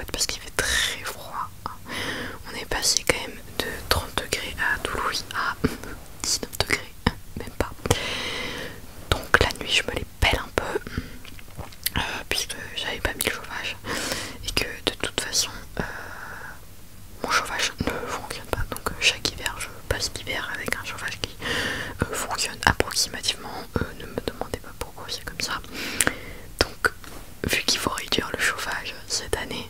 couette parce qu'il fait très froid. On est passé quand même de 30 degrés à Toulouse à 19 degrés, même pas. Donc la nuit je me les pèle un peu puisque j'avais pas mis le chauffage et que de toute façon mon chauffage ne fonctionne pas. Donc chaque hiver je passe l'hiver avec un chauffage qui fonctionne approximativement. Ne me demandez pas pourquoi c'est comme ça. Donc vu qu'il faut réduire le chauffage cette année,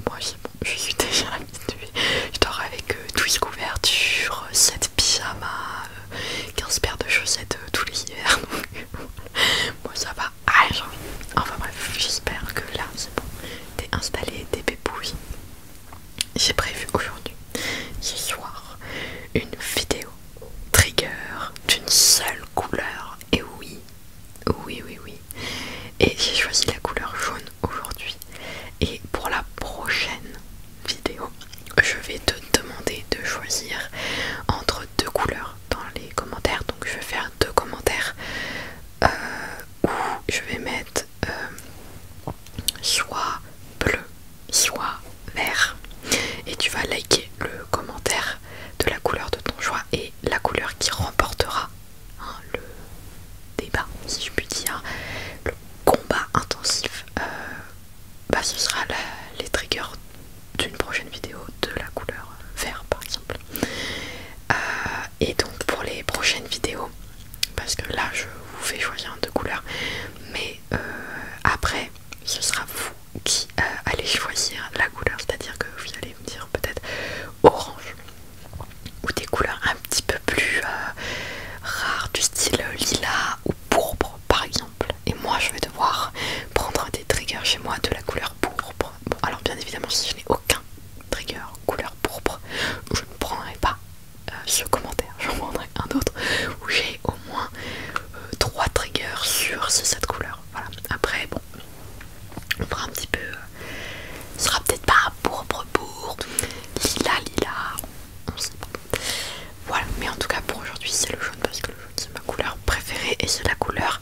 moi c'est bon, je suis déjà habituée. Je dors avec 12 couvertures, 7 pyjamas, 15 paires de chaussettes tous les hivers. Donc moi ça va. Ah, j'ai envie. Enfin bref, j'espère que là c'est bon. T'es installé, t'es pépouille. J'ai prévu aujourd'hui, ce soir, une vidéo trigger d'une seule couleur. Et oui, oui, oui, oui. Et j'ai choisi la couleur jaune aujourd'hui. Et pour la prochaine vidéo, je vais te demander de choisir entre deux couleurs dans les commentaires. Donc je vais faire deux commentaires où je vais mettre soit bleu, soit vert. Et tu vas liker le commentaire de la couleur de ton choix et la couleur qui remportera le débat, si je puis dire, le combat intensif. Ce sera les triggers d'une prochaine vidéo de la couleur vert par exemple. Et donc pour les prochaines vidéos, parce que là je vous fais choisir deux couleurs, mais après ce sera vous qui allez choisir la couleur, c'est-à-dire que vous allez me dire peut-être orange ou des couleurs un petit peu plus rares du style lilas ou pourpre par exemple. Et moi je vais devoir prendre des triggers chez moi de la couleur pourpre. Bon alors bien évidemment si je n'ai aucun trigger couleur pourpre, je ne prendrai pas ce commentaire, j'en prendrai un autre où j'ai au moins 3 triggers sur cette couleur. Voilà, après bon, on fera un petit peu, ce sera peut-être pas pourpre, lilas, on sait pas. Voilà, mais en tout cas pour aujourd'hui c'est le jaune parce que le jaune c'est ma couleur préférée et c'est la couleur,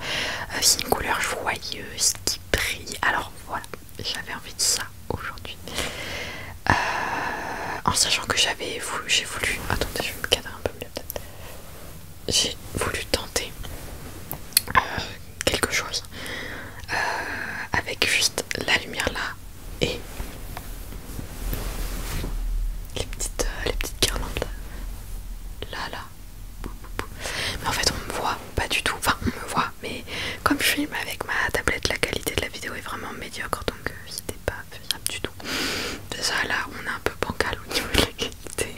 c'est une couleur joyeuse qui brille. Alors voilà, j'avais envie de ça aujourd'hui. En sachant que j'ai voulu, attendez je vais me cadrer un peu mieux peut-être. J'ai voulu tenter quelque chose avec juste la lumière là et les petites guirlandes là. Mais en fait on me voit pas du tout, enfin on me voit, mais comme je filme avec ma tablette, la qualité de la vidéo est vraiment médiocre, donc c'était pas faisable du tout. Déjà là on est un peu bancal au niveau de la qualité.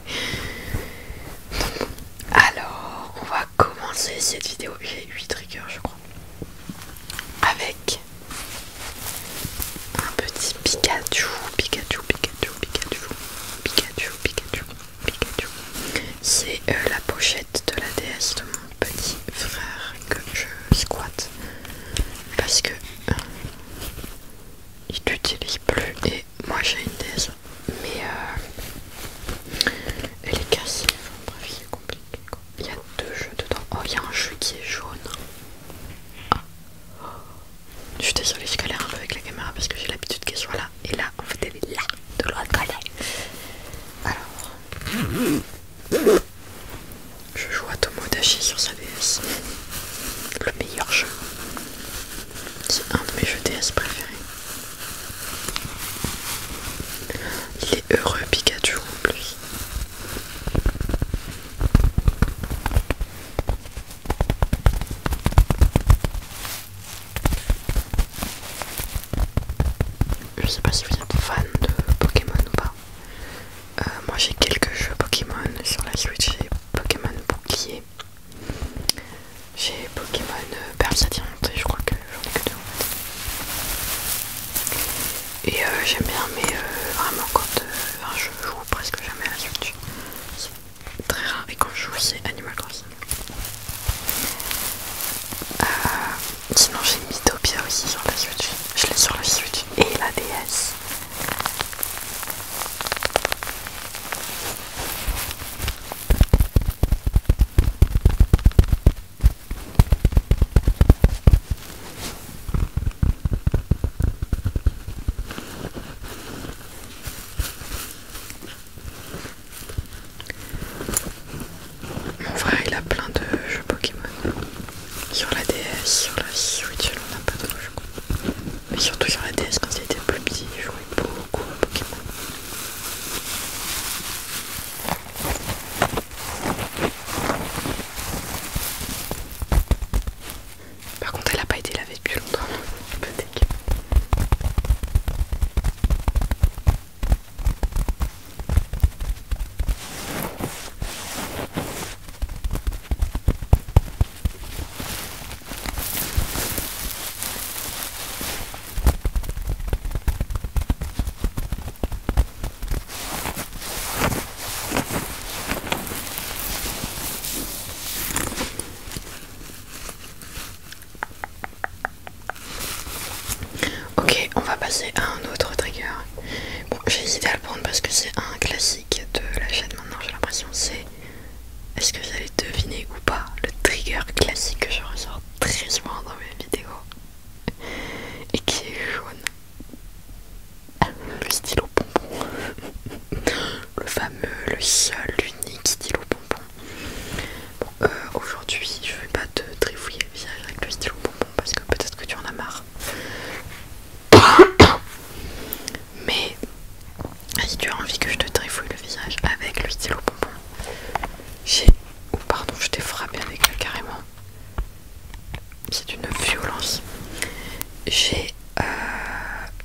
Donc, alors on va commencer cette vidéo. J'ai 8 triggers je crois, avec un petit Pikachu. C'est la pochette de la DS de mon petit frère que je squatte parce que il l'utilise plus et moi j'ai une DS mais elle est cassée. Enfin, bref c'est compliqué quoi. Il y a 2 jeux dedans. Oh il y a un jeu qui est jaune. Je suis désolée, je galère un peu avec la caméra parce que j'ai l'habitude qu'elle soit là. Et là, en fait, elle est là, de l'autre côté. Alors, je joue à Tomodachi sur sa DS. Le meilleur jeu. C'est un de mes jeux DS préférés. Il est heureux, Pikachu, en plus. Je sais pas si vous êtes fan de Pokémon ou pas. Moi j'ai quelques jeux Pokémon sur la Switch. J'ai Pokémon Bouclier, j'ai Pokémon Perle Diamante, je crois que j'en ai que 2 en fait. Et j'aime bien, mais vraiment quand je joue presque jamais à la Switch. C'est très rare, et quand je joue c'est Animal Crossing. Sinon j'ai Mythopia aussi sur la Switch. Je l'ai sur la Switch et la DS. passer à un autre trigger. Bon, j'ai hésité à le prendre parce que c'est un classique de la chaîne maintenant, j'ai l'impression. C'est, est-ce que vous allez deviner ou pas, le trigger classique que je ressors très souvent dans mes vidéos et qui est jaune. Le stylo bonbon. Le fameux, le seul, l'unique stylo bonbon. Bon, aujourd'hui, je vais pas te trifouiller le visage avec le stylo bonbon parce que peut-être que tu en as marre. Mais si tu as envie que je te trifouille le visage avec le stylo bonbon, j'ai... Oh pardon, je t'ai frappé avec là carrément. C'est une violence. J'ai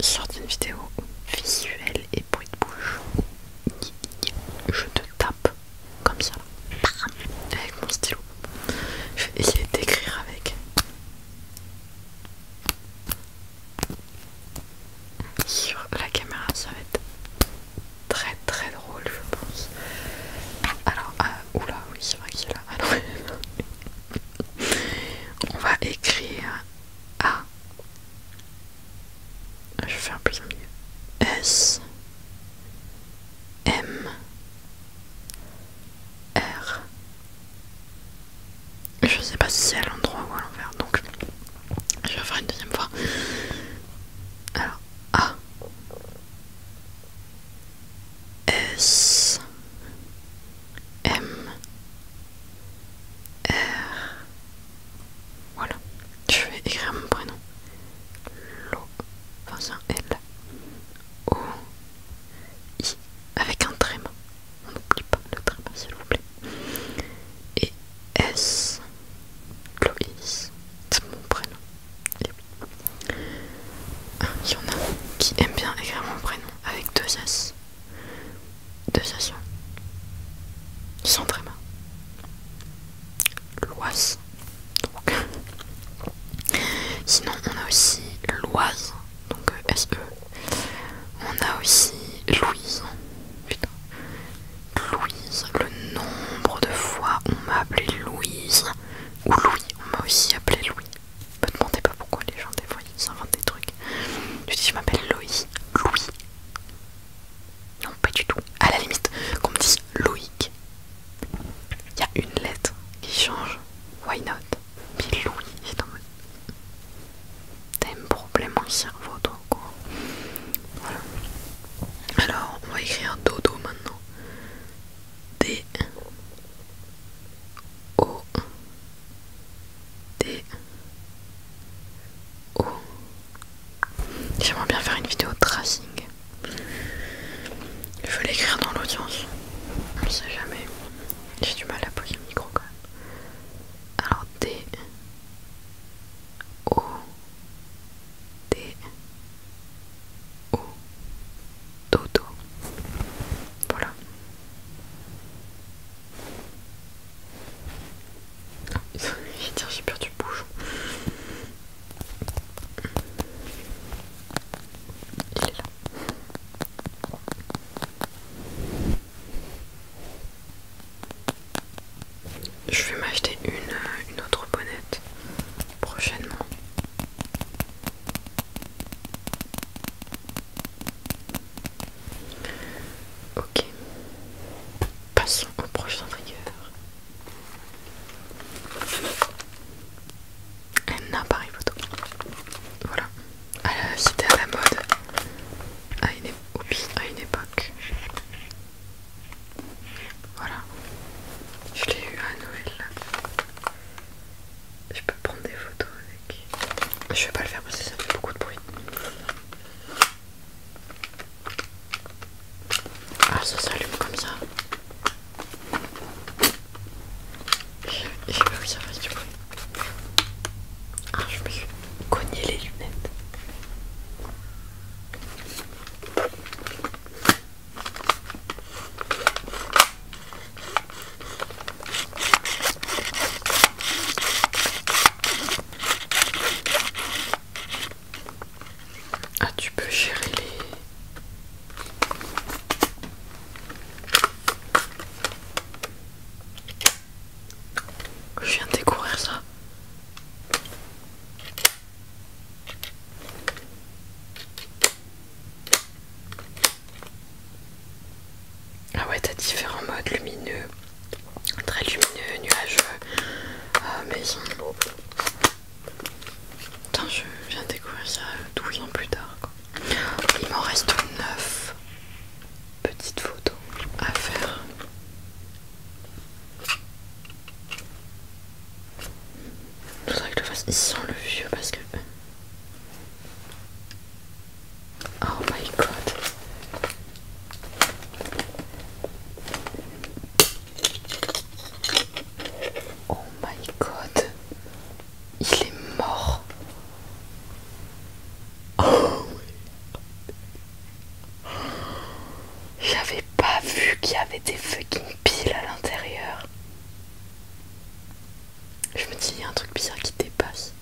sorti une vidéo visuelle et bruit de bouche. Je te tape comme ça, avec mon stylo. Je vais essayer d'écrire avec. Sur la caméra, ça va être très très drôle, je pense. Alors, oula, oui, c'est vrai qu'il est là. Alors, on va écrire A. Je vais faire plus en milieu. S M R. Je sais pas si c'est à l'endroit ou à l'envers, donc je vais faire une deuxième fois. Alors A S M R. Voilà. Je vais écrire mon prénom. Lo. Enfin c'est un L. O I. Avec un tréma. On n'oublie pas le tréma s'il vous plaît. Et S. Loïs. C'est mon prénom. Et oui. Il y en a qui aiment bien écrire mon prénom avec deux S. Deux S. Sans tréma. Loise. Donc. Sinon on a aussi Loise. Donc S-E. On a aussi Louise. Putain. Louise. Le nombre de fois on m'a appelé Louise. Ou Louis. On m'a aussi appelé Louis. Me demandez pas pourquoi les gens des fois ils s'inventent des trucs. Je dis je m'appelle Loïs. Louis. Non pas du tout. À la limite qu'on me dise Loïc. Il y a une lettre qui change. Why not? Puis Louis est en mode. T'as un problème en cerveau toi quoi. Voilà. Alors on va écrire dodo maintenant. D O D O. J'aimerais bien faire une vidéo de tracing. Je veux l'écrire dans l'audience. On ne sait jamais. J'ai du mal à poser le micro quand même. Alors D O D O dodo. Voilà. J'ai perdu le bouchon. Il est là. Je vais m'acheter une autre bonnette prochainement. Ok. Passons au prochain trigger. Un appareil photo. Voilà. C'était à la mode à une époque. Voilà. Je l'ai eu à Noël. Je peux prendre des photos avec. Je vais pas le faire parce que ça fait beaucoup de bruit. Ah, ça s'allume comme ça. J'ai pas vu que ça fasse du bruit. Ah, je me suis cogné les lunettes. des fucking piles à l'intérieur. Je me dis, il y a un truc bizarre qui dépasse.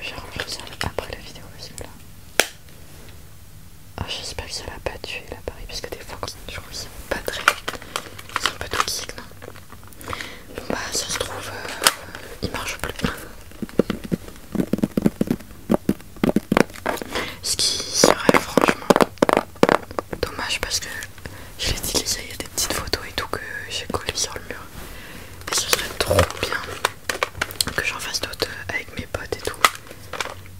J'ai rangé ça après la vidéo, celle-là. Oh, j'espère que ça l'a pas tué l'appareil, parce que des fois, je trouve que c'est pas très. C'est un peu toxique, non? Bon, bah, ça se trouve, il marche plus. Ce qui serait franchement dommage, parce que je l'ai utilisé, il y a des petites photos et tout que j'ai collées sur le mur. Et ce serait trop bien que j'en fasse d'autres avec mes potes et tout.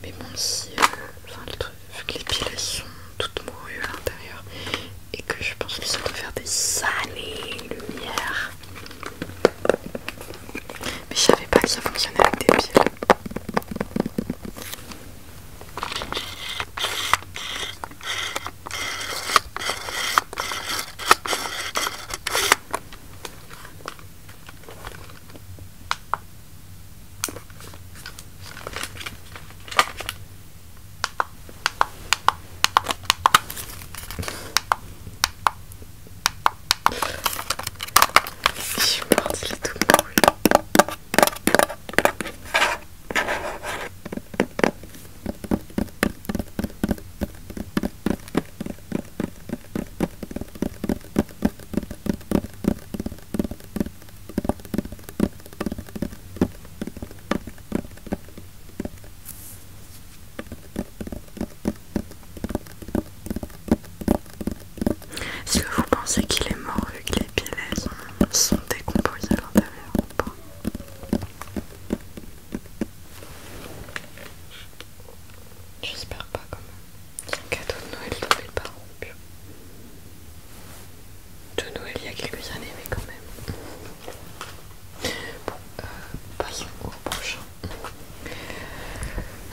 Mais bon, si, enfin, le truc, vu que les piles elles sont toutes morues à l'intérieur et que je pense que ça doit faire des années-lumière. Mais je savais pas que ça fonctionnait avec des piles. Je suis morte, il est tout mouru. Est-ce que vous pensez qu'il est mort vu que les piles elles sont décomposées à l'intérieur ou pas? J'espère pas quand même. C'est un cadeau de Noël de mes parents. De Noël il y a quelques années, mais quand même. Bon, passons au prochain.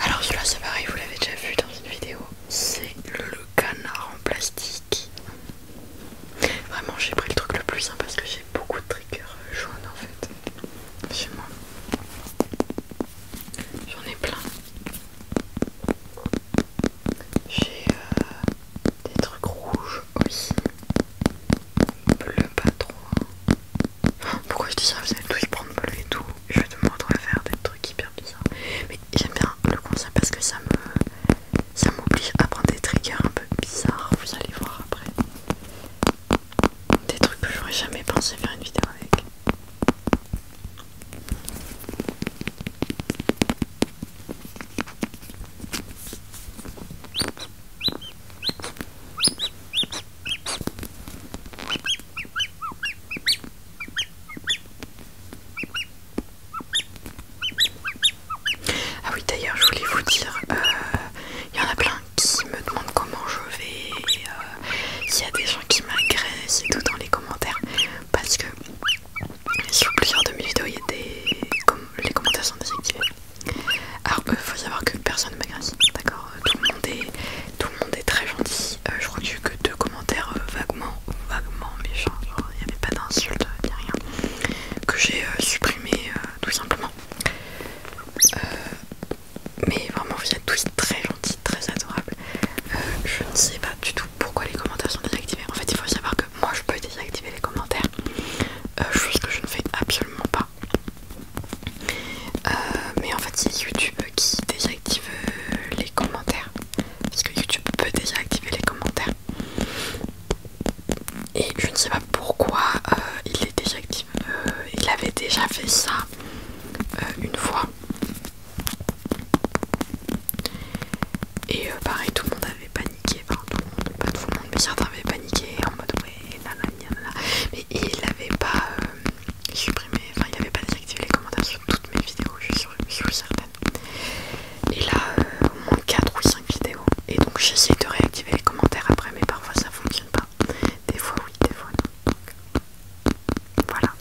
Alors celui-là c'est pareil, vous l'avez déjà vu dans une vidéo. C'est le canard en plastique. Vraiment j'ai pris le truc le plus simple parce que j'ai beaucoup de triggers jaunes en fait chez moi. J'en ai plein. J'ai des trucs rouges aussi. Bleu pas trop. Pourquoi je dis ça? Vous allez tous prendre bleu et tout. Je vais me retrouver à faire des trucs hyper bizarres. Mais j'aime bien le concept parce que ça m'oblige à prendre des triggers un peu bizarres. Vous allez voir après. Des trucs que j'aurais jamais pensé faire une vidéo avec. Ah oui d'ailleurs je voulais vous dire, il y en a plein qui me demandent comment je vais, s'il y a des gens qui m'agressent et tout dans les commentaires, parce que sur plusieurs de mes vidéos il y a les commentaires sont désactivés. Alors faut savoir que personne ne m'agresse, d'accord, tout le monde est très gentil. Je crois que j'ai eu que 2 commentaires vaguement méchants, genre il n'y avait pas d'insultes ni rien, que j'ai supprimé tout simplement. Mais vraiment vous êtes tous très gentils, très adorables. Je ne sais pas du tout pourquoi les commentaires sont désactivés. En fait il faut savoir que moi je peux désactiver les commentaires, chose que je ne fais absolument pas. Mais en fait c'est YouTube qui désactive les commentaires, parce que YouTube peut désactiver les commentaires. Et je ne sais pas pourquoi il les désactive. Il avait déjà fait ça une fois. Et pareil, tout le monde avait paniqué, enfin tout le monde, pas tout le monde, mais certains avaient paniqué en mode ouais, nanana, mais il avait pas supprimé, enfin il avait pas désactivé les commentaires sur toutes mes vidéos, je suis sur certaines. Et là, au moins 4 ou 5 vidéos, et donc j'essaie de réactiver les commentaires après, mais parfois ça fonctionne pas. Des fois oui, des fois non. Donc, voilà.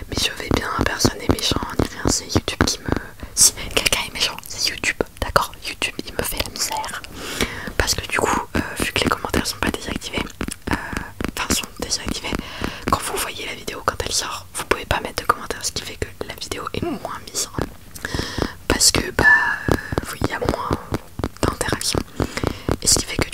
Mais je vais bien, personne n'est méchant ni rien, c'est YouTube qui me... Si quelqu'un est méchant, c'est YouTube, d'accord? YouTube il me fait la misère. Parce que du coup, vu que les commentaires sont pas désactivés, enfin sont désactivés, quand vous voyez la vidéo quand elle sort, vous pouvez pas mettre de commentaires, ce qui fait que la vidéo est moins mise en... Parce que bah il y a moins d'interaction. Et ce qui fait que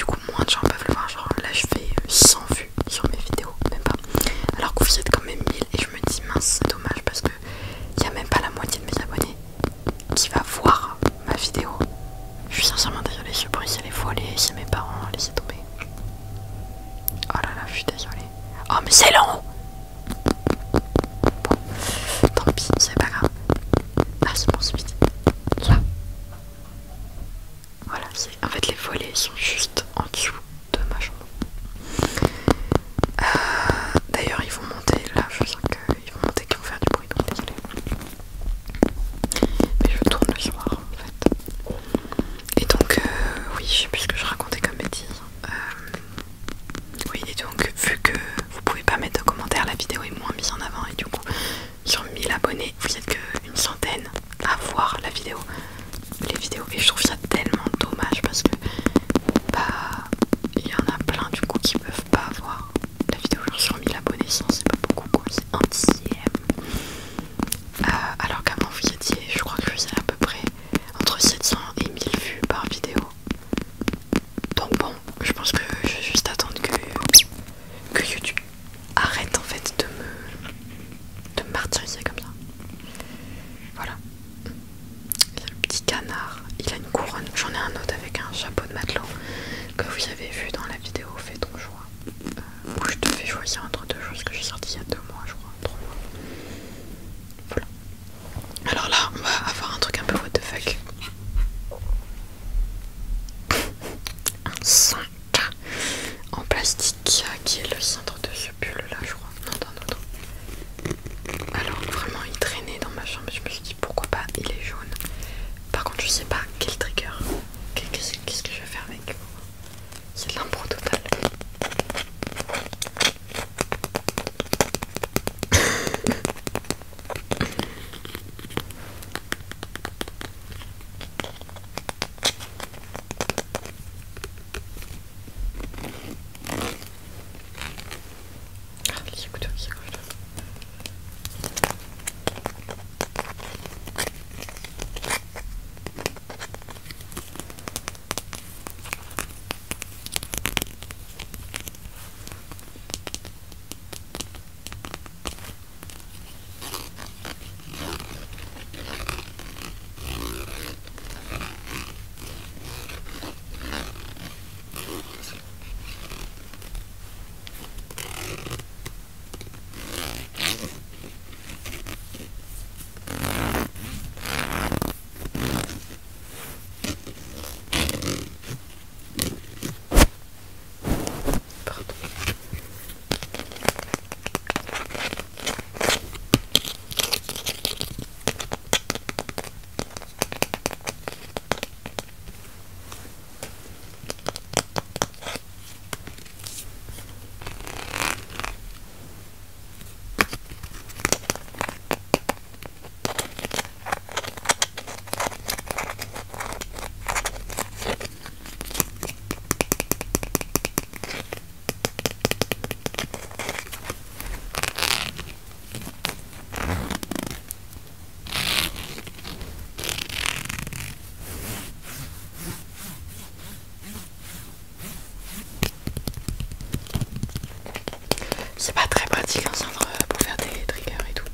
chapeau de matelot que vous avez vu dans la vidéo Fais ton choix, où je te fais choisir entre deux choses que j'ai sorties il y a 2 mois, je crois, 3 mois. Voilà. Alors là, on va avoir un truc un peu what the fuck. Un cintre en plastique qui est le cintre de ce pull là, je crois, non d'un autre. Alors vraiment il traînait dans ma chambre, je me suis dit pourquoi pas, il est jaune. Par contre je sais pas quel trigger, qu'est-ce que je vais faire avec. C'est de l'impro total. Ah, les écouteurs, c'est quoi? C'est pas très pratique un cintre pour faire des triggers et tout.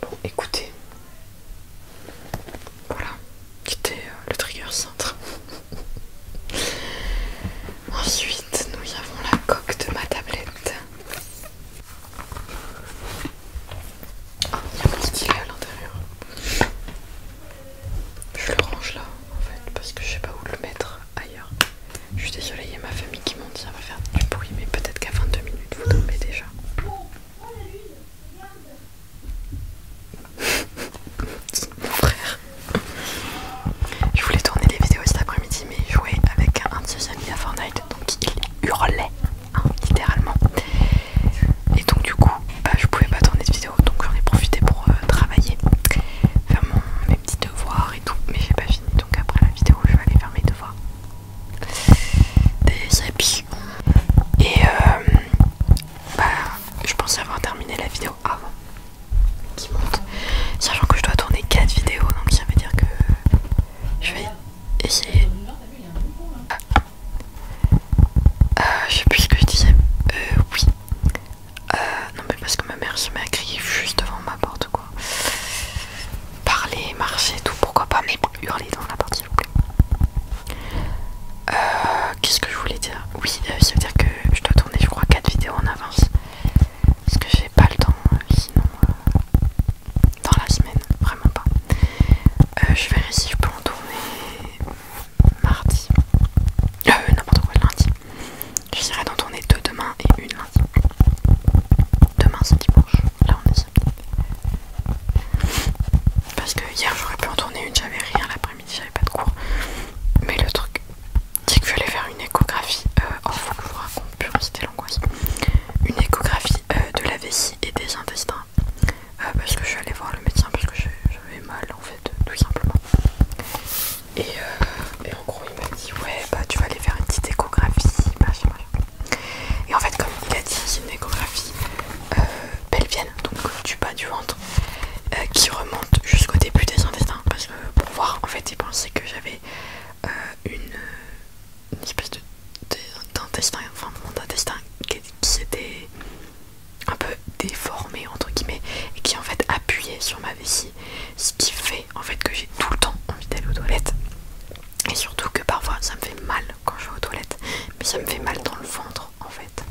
Bon, écoutez, voilà, c'était le trigger cintre. Ensuite, nous avons la coque de ma tablette. Ah, il y a mon stylet à l'intérieur. Je le range là, en fait, parce que je sais pas où le mettre ailleurs. Je suis désolée, il y a ma famille qui monte, ça va faire du bruit, mais peut-être qu'à 22 minutes, vous dormez déjà. Mon frère. Je voulais tourner les vidéos cet après-midi, mais jouer avec un de ses amis à Fortnite, donc il hurlait, hein, littéralement. Et donc du coup, je pouvais pas tourner de vidéo, donc j'en ai profité pour travailler, faire mes petits devoirs et tout, mais j'ai pas fini, donc après la vidéo, je vais aller faire mes devoirs. Des habits. Et je pensais avoir terminé la vidéo avant qui monte, sachant que je dois tourner 4 vidéos, donc ça veut dire que je vais essayer. Je sais plus ce que je disais. Oui. Non mais parce que ma mère se met à crier juste devant ma porte quoi. Parler, marcher, tout, pourquoi pas, mais hurler dans la porte s'il vous plaît. Qu'est-ce que je voulais dire? Oui, ça veut dire que je dois tourner je crois 4 vidéos en avance. Parce que j'ai pas le temps, sinon dans la semaine, vraiment pas. Je verrai si je peux en tourner mardi. N'importe quoi, lundi. J'essaierai d'en tourner 2 demain et une lundi. Demain c'est dimanche, là on est samedi. Parce que hier j'aurais pu en tourner une, j'avais rien l'après-midi, j'avais pas de cours. Mais le truc, c'est que je vais aller faire une échographie. Oh, faut que je vous raconte, purée, c'était l'angoisse. Une échographie de la vessie et des intestins. Parce que je suis allée voir le médecin parce que j'avais mal en fait, tout simplement. Et en gros il m'a dit ouais bah tu vas aller faire une petite échographie, machin. Et en fait comme il a dit c'est une échographie pelvienne, donc du bas du ventre, qui remonte jusqu'au début des intestins. Parce que pour voir en fait il pensait que j'avais une espèce d'intestin, enfin mon intestin qui s'était un peu déformé entre guillemets et qui en fait appuyait sur ma vessie, ce qui fait en fait que j'ai tout le temps envie d'aller aux toilettes. Et surtout que parfois ça me fait mal quand je vais aux toilettes, mais ça me fait mal dans le ventre en fait.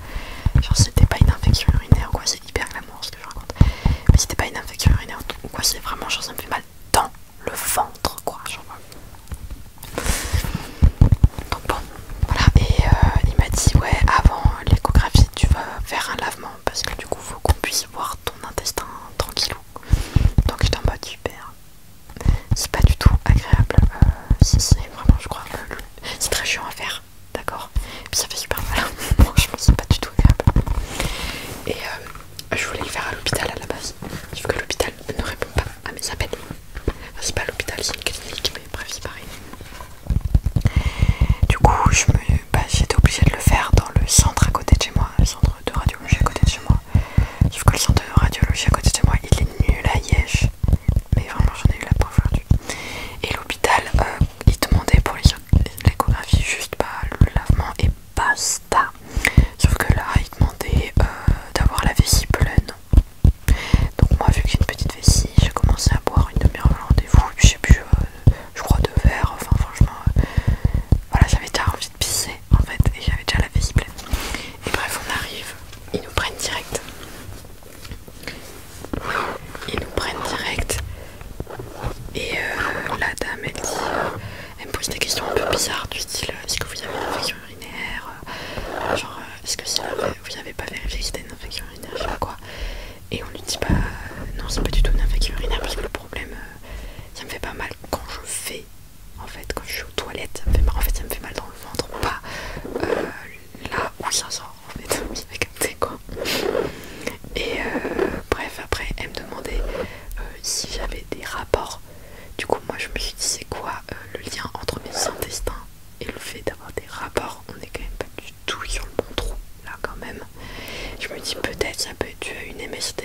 Genre c'était pas une infection urinaire ou quoi, c'est hyper glamour ce que je raconte. Mais c'était pas une infection urinaire ou quoi, c'est vraiment genre ça me fait mal dans le ventre quoi. Genre. Donc bon, voilà. Et il m'a dit ouais, avant l'échographie tu vas faire un lavement parce que du coup faut qu'on puisse voir ton intestin tranquillou. Donc j'étais en mode super. C'est pas du tout agréable. C'est vraiment, je crois, c'est très chiant à faire, d'accord. Puis ça fait super mal. Franchement, c'est pas du tout agréable. Et je voulais le faire à l'hôpital à la base. Sauf que l'hôpital ne répond pas à mes appels. Enfin, c'est pas l'hôpital, c'est une clinique, mais bref, c'est pareil. Du coup, j'étais obligée de le faire dans le centre à côté de chez moi, le centre de radiologie à côté de chez moi. Sauf que le centre de radiologie à côté de chez moi, il est nul à Liège. Mais vraiment, j'en ai eu la preuve aujourd'hui. Et l'hôpital, il demandait pour l'échographie juste le lavement et basta. Sauf que là, il demandait d'avoir la vessie pleine. Donc moi, vu que j'ai une petite vessie, j'ai commencé à boire une demi-heure avant le rendez-vous. Je sais plus, je crois 2 verres. Enfin franchement, voilà, j'avais déjà envie de pisser en fait. Et j'avais déjà la vessie pleine. Et bref, on arrive. Ils nous prennent direct. Et la dame, elle me pose des questions un peu bizarres du style est-ce que vous avez une infection urinaire, genre est-ce que vous avez pas vérifié que c'était une infection urinaire, je sais pas quoi. Et on lui dit bah non, c'est pas du tout une infection urinaire parce que le problème ça me fait pas mal quand je fais, en fait quand je suis aux toilettes, ça me fait mal, en fait ça me fait mal dans le ventre, pas là où ça sort en fait, vous avez capté quoi. Et bref, après elle me demandait si j'avais des rapports. Du coup moi je me suis dit c'est quoi le lien entre mes intestins et le fait d'avoir des rapports. On est quand même pas du tout sur le bon trou là quand même. Je me dis peut-être ça peut être dû à une MST.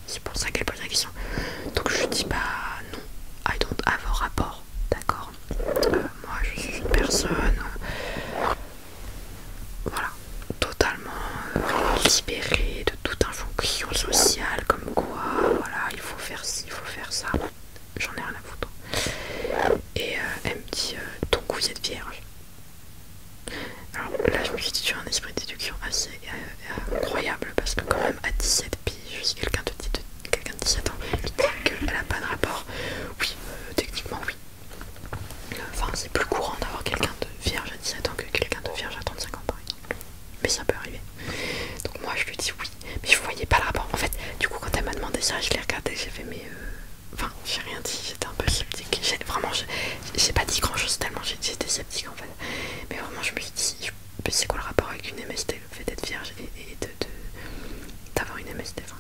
C'est pour ça qu'elle pose la question. Donc je dis bah non, I don't have a rapport, d'accord. Moi je suis une personne voilà, totalement libérée de toute injonction sociale comme quoi voilà il faut faire ci, il faut faire ça. J'en ai rien à foutre. Et elle me dit donc vous êtes vierge. Alors là je me suis dit tu as un esprit de déduction assez incroyable parce que quand même à 17 piges, si quelqu'un de 17 ans qui dit qu'elle a pas de rapport, oui, techniquement oui. Enfin c'est plus courant d'avoir quelqu'un de vierge à 17 ans que quelqu'un de vierge à 35 ans par exemple. Mais ça peut arriver. Donc moi je lui dis oui, mais je voyais pas le rapport. En fait du coup quand elle m'a demandé ça je l'ai regardé, j'ai fait mais enfin j'ai rien dit, j'étais un peu sceptique. Vraiment j'ai pas dit grand chose tellement j'étais sceptique en fait. Mais vraiment je me suis dit c'est quoi le rapport avec une MST, le fait d'être vierge et d'avoir une MST, enfin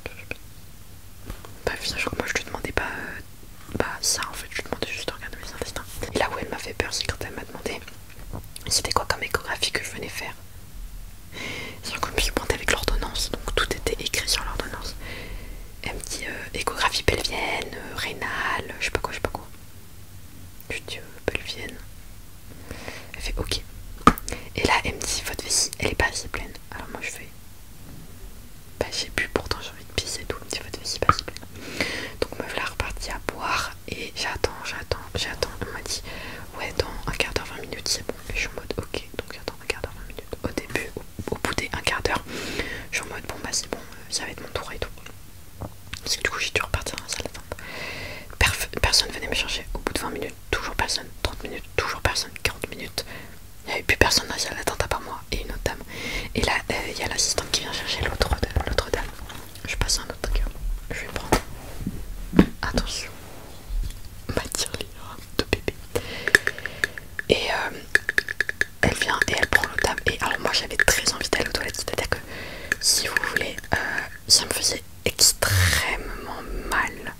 bref, sachant que moi je lui demandais pas ça en fait, je lui demandais juste de regarder mes intestins. Et là où elle m'a fait peur c'est quand elle m'a demandé c'était quoi comme échographie que je venais faire. C'est-à-dire que je me suis pointée avec l'ordonnance, donc tout était écrit sur l'ordonnance. Elle me dit échographie pelvienne, rénale, je sais pas quoi. Je lui dis pelvienne. Elle fait ok. Et là elle me dit votre vessie elle est pas assez pleine. Alors moi je fais bah j'ai bu pourtant j'ai envie de pisser et tout. Elle me dit votre vessie est pas assez pleine. Donc me voilà repartie à boire et j'attends. Elle m'a dit ouais dans un quart d'heure 20 minutes c'est bon. Et je suis en mode ok, donc j'attends un quart d'heure 20 minutes. Au début, au bout des un quart d'heure, je suis en mode bon bah c'est bon, ça va être mon tour et tout. Parce que du coup j'ai dû repartir dans la salle d'attente. Personne venait me chercher. Au bout de 20 minutes, toujours personne. 30 minutes, toujours personne. 40 minutes, il n'y avait plus personne dans la salle d'attente à part moi et une autre dame. Et là, il y a l'assistante qui vient chercher l'autre dame. Je passe à un autre truc. Je vais prendre. Attention. Matière libre de bébé. Et elle vient et elle prend l'autre dame. Et alors moi j'avais très envie d'aller aux toilettes. C'est-à-dire que si vous voulez, ça me faisait extrêmement mal.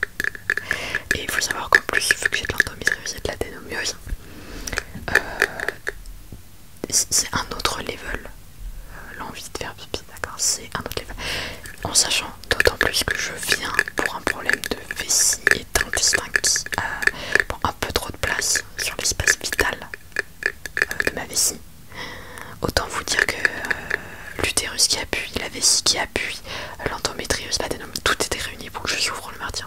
Et il faut savoir qu'en plus, vu que j'ai de l'endométriose et de l'adénomiose, c'est un autre level. L'envie de faire pipi, d'accord, c'est un autre level. En sachant d'autant plus que je viens pour un problème de vessie et d'intestin qui prend un peu trop de place sur l'espace vital de ma vessie. Autant vous dire que l'utérus qui appuie, la vessie qui appuie, l'endométriose, l'adénome, tout était réuni pour que je souffre le maintien.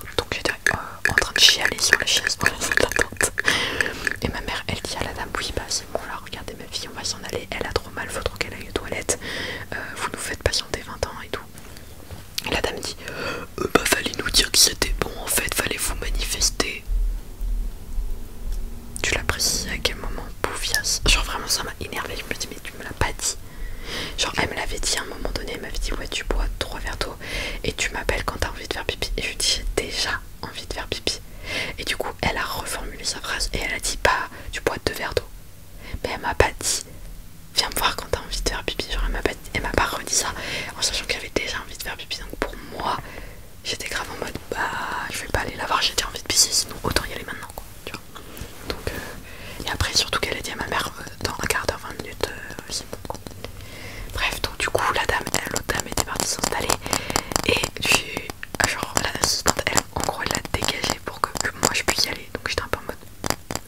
m'avait dit ouais tu bois 3 verres d'eau et tu m'appelles quand t'as envie de faire pipi. Et je lui dis j'ai déjà envie de faire pipi. Et du coup elle a reformulé sa phrase et elle a dit bah tu bois 2 verres d'eau. Mais elle m'a pas dit viens me voir quand t'as envie de faire pipi. Genre elle m'a pas redit ça en sachant qu'elle avait déjà envie de faire pipi. Donc pour moi j'étais grave en mode bah je vais pas aller la voir, j'ai déjà envie de pisser sinon autant y aller maintenant quoi, tu vois. Donc et après surtout qu'elle a dit à ma mère dans un quart d'heure 20 minutes c'est bon quoi. Bref donc du coup l'autre dame était partie s'installer et genre l'assistante elle en gros elle l'a dégagée pour que moi je puisse y aller. Donc j'étais un peu en mode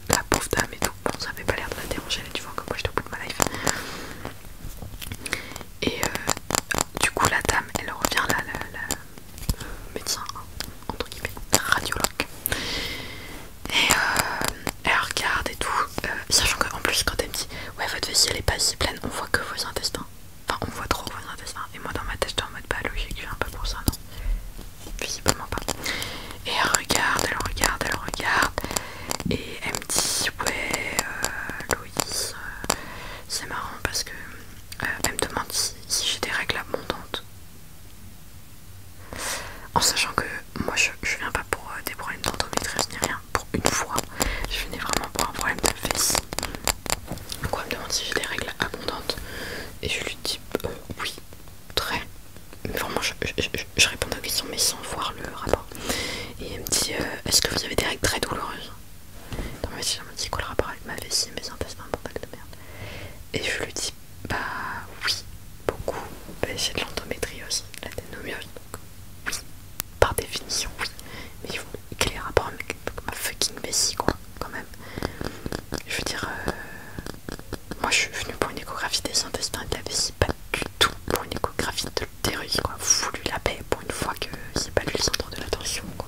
la pauvre dame et tout, bon ça avait pas l'air de la déranger, tu vois comme moi j'étais au bout de ma life. Et du coup la dame elle revient là, la médecin entre guillemets radiologue et elle regarde et tout sachant qu'en plus quand elle me dit ouais votre vessie elle est pas si pleine, on voit que vos intestins, enfin on voit trop vos intestins. Et moi dans ma tête j'étais en mode bah logique je viens un peu pour ça, non visiblement pas. Et elle regarde et elle me dit ouais Loïs c'est marrant parce que elle me demande si j'ai des règles abondantes. En sachant que moi je viens pas pour des problèmes d'endométriose ni rien, pour une fois je venais vraiment pour un problème de vessie. Donc elle me demande si j'ai des règles abondantes et je lui dis oui, très. Mais vraiment je réponds aux questions mais sans voir le rapport. Et elle me dit est-ce que vous avez des règles très douloureuses? Dans ma vessie, elle me dit quoi le rapport avec ma vessie et mes intestins, bordel de merde. Et je lui dis bah oui, beaucoup. Bah, j'ai de l'endométriose, l'adénomiose, donc oui, par définition oui. Mais il faut quel est le rapport avec ma fucking vessie quoi, quand même. Je veux dire moi je suis venue pour une échographie des intestins et de la vessie, pas du tout pour une échographie de l'utérus quoi. Fous-lui la paix pour une fois que c'est pas lui le centre de l'attention quoi.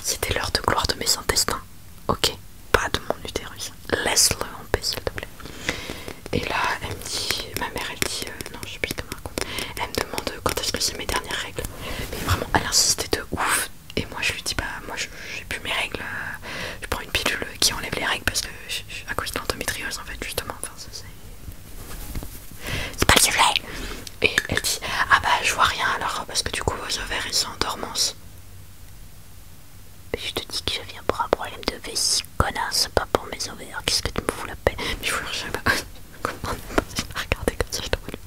C'était l'heure de gloire de mes intestins, ok, pas de mon utérus, laisse-le en paix s'il te plaît. Et là elle me dit, ma mère elle dit non je sais plus ce qu'elle me raconte, elle me demande quand est-ce que c'est mes dernières règles. Mais vraiment elle insistait de ouf. Et moi je lui dis bah moi j'ai plus mes règles, je prends une pilule qui enlève les règles parce que à cause de l'endométriose en fait justement, enfin c'est pas le sujet. Et elle dit ah bah je vois rien alors parce que du coup vos ovaires ils sont en dormance. Mais je te dis que je viens pour un problème de vessie, connasse, pas pour mes ovaires, qu'est-ce que tu me fous la paix. Mais je vous jure, je sais pas comment on est passé à regarder comme ça, je t'en veux.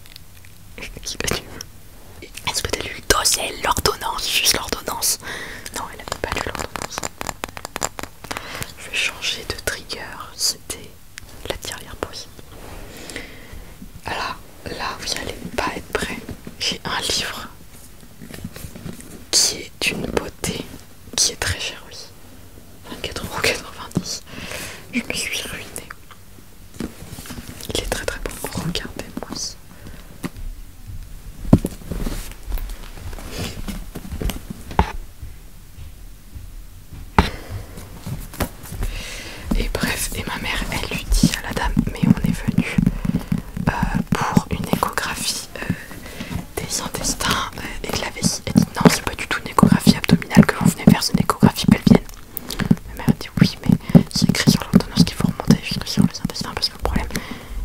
Qu'est-ce que tu veux? Est-ce que t'as lu le dossier, l'ordonnance, juste l'ordonnance? Non, elle avait pas lu l'ordonnance. Je vais changer de trigger, c'était la tirelire possible. Alors là, vous allez pas être prêts. J'ai un livre qui est d'une beauté, qui est très cher aussi. 24,90 €. Je me suis ruinée. Il est très très bon. Regardez-moi ça. Et bref, et ma mère elle lui dit à la dame mais on est venu pour une échographie des intestins et de la vessie. Elle dit non c'est pas du tout une échographie abdominale que vous venez faire, c'est une échographie pelvienne. Ma mère dit oui mais c'est écrit sur l'ordonnance qu'il faut remonter jusque sur les intestins parce que le problème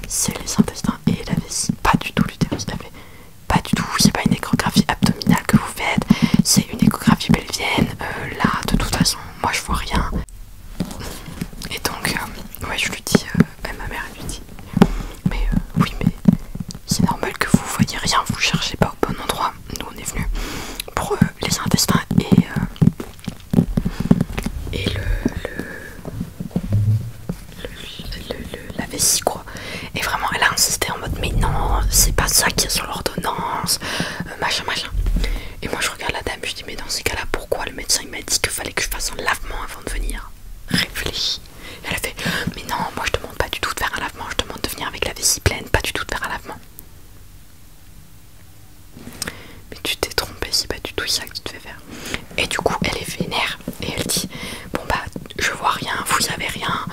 c'est les intestins et la vessie, pas du tout l'utérus. Elle fait pas du tout, c'est pas une échographie abdominale que vous faites, c'est une échographie pelvienne. Là de toute façon moi je vois rien. Et donc ouais je lui dis ma mère elle lui dit mais oui mais c'est normal que vous voyez rien, vous cherchez pas au bon endroit. Nous on est venu pour les intestins et la vessie quoi. Et vraiment elle a insisté en mode mais non c'est pas ça qu'il y a sur l'ordonnance, machin machin. Et moi je regarde la dame, je dis mais dans ces cas là pourquoi le médecin il m'a dit qu'il fallait que je fasse un lavement avant de venir? Réfléchis. Elle a fait mais non moi je demande pas du tout de faire un lavement, je demande de venir avec la vessie pleine, pas du tout de faire un lavement. Mais tu t'es trompée, c'est pas du tout ça que tu te fais faire. Et du coup elle est vénère et elle dit bon bah je vois rien, vous avez rien,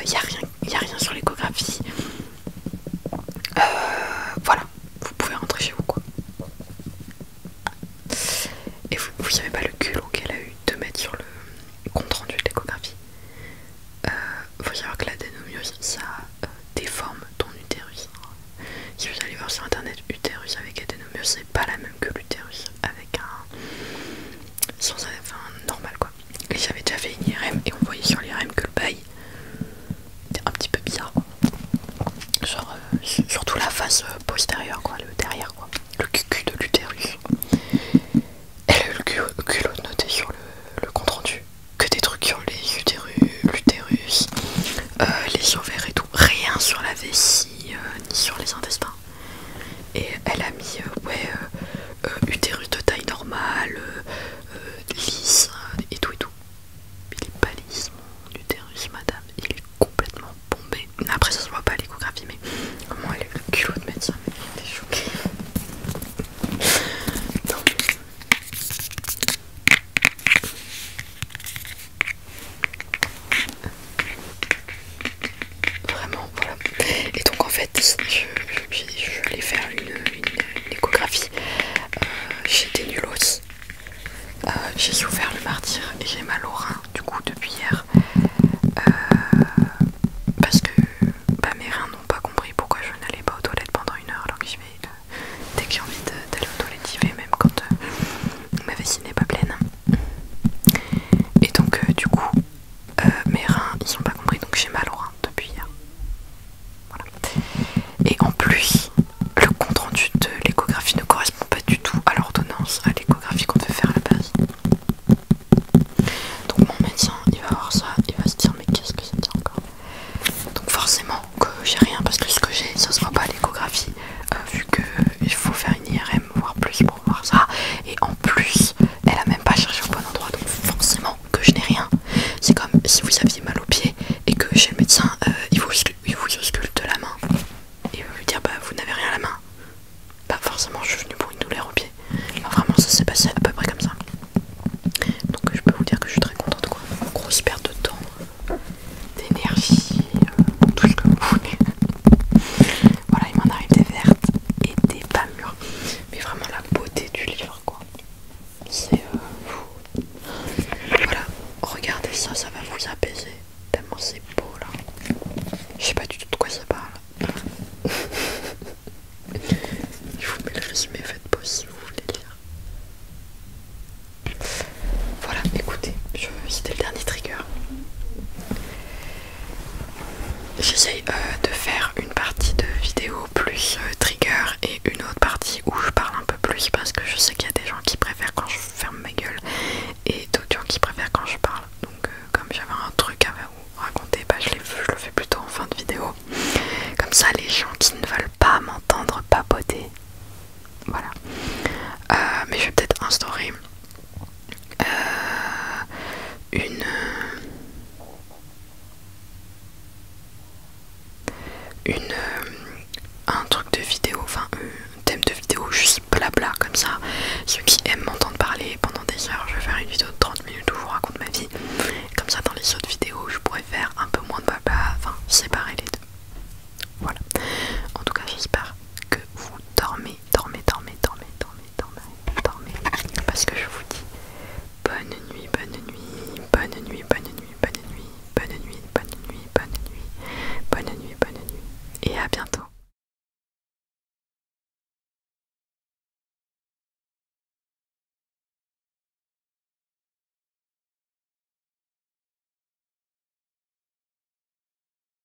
y a rien sur l'échographie, voilà, vous pouvez rentrer chez vous quoi. Et vous savez pas le culot qu'elle a eu de mettre sur le compte rendu de l'échographie. Faut savoir que l'adénomiose ça déforme ton utérus. Si vous allez voir sur internet utérus avec adénomiose c'est pas la même que l'utérus avec un sans enfin normal quoi. Et j'avais déjà fait une IRM et on voyait sur l'IRM que le bail était un petit peu bizarre quoi. Genre surtout la face postérieure quoi, le derrière quoi, le cul de l'utérus. Et le culot noté sur le compte rendu que des trucs sur les l'utérus, les ovaires et tout, rien sur la vessie ni sur les intestins. Et elle a mis utérus de taille normale, lisse et tout et tout. Il est pas lisse mon utérus madame, il est complètement bombé. Après ça se voit pas à l'échographie mais comment elle est le culot de médecin, mais il était choqué. Non. Vraiment voilà. Et donc en fait je vais faire une échographie. J'étais nulos. J'ai souffert le martyre et j'ai mal au rein du coup depuis hier. Parce que mes reins n'ont pas compris pourquoi je n'allais pas aux toilettes pendant 1 heure alors que j'y vais dès que j'ai envie d'aller aux toilettes j'y vais même quand ma vessie n'est pas pleine. Et donc du coup mes reins ils ont pas compris donc j'ai mal au rein depuis hier. Voilà. Et en plus le compte rendu de l'échographie ne correspond pas du tout à l'ordonnance, à l'échographie qu'on devait faire à la base. Donc mon médecin il va voir ça, il va se dire mais qu'est-ce que c'est encore. Donc forcément que j'ai rien parce que ce que j'ai ça se voit pas à l'échographie vu que il faut faire une IRM voire plus pour voir ça. Et en plus elle a même pas cherché au bon endroit donc forcément que je n'ai rien. C'est comme si vous aviez mal au pied et que chez le médecin il vous ausculte la main et il va lui dire bah vous n'avez rien à la main. Bah forcément je suis venu pour une douleur au pied. Enfin, vraiment ça s'est passé à peu près comme ça. Donc je peux vous dire que je suis très contente quoi. Grosse perte de temps, d'énergie, tout ce que vous voulez. Voilà, il m'en arrive des vertes et des pas mûres. Mais vraiment la beauté du livre quoi. C'est voilà, regardez ça, ça va vous apaiser. Tellement c'est beau là. Je sais pas du tout de quoi ça parle. Je vous mets le résumé, faites pause si vous voulez lire. Voilà, écoutez, c'était le dernier trigger. J'essaye de faire une partie de vidéo plus trigger et une autre partie où je parle un peu plus parce que je sais qu'il y a des gens qui préfèrent quand je ferme ma gueule et d'autres gens qui préfèrent quand je parle. Donc comme j'avais un truc à vous raconter, bah, je le fais plutôt en fin de vidéo. Comme ça les gens qui ne veulent pas m'entendre papoter. Voilà. Mais je vais peut-être instaurer un truc de vidéo, enfin un thème de vidéo juste blabla comme ça. Ceux qui aiment m'entendre parler pendant des heures, je vais faire une vidéo de 30 minutes où je vous raconte ma vie. Comme ça dans les autres vidéos je pourrais faire un peu moins de blabla, enfin séparer les deux. Voilà. En tout cas j'espère que vous dormez. Parce que je vous dis bonne nuit, bonne nuit, bonne nuit, bonne nuit.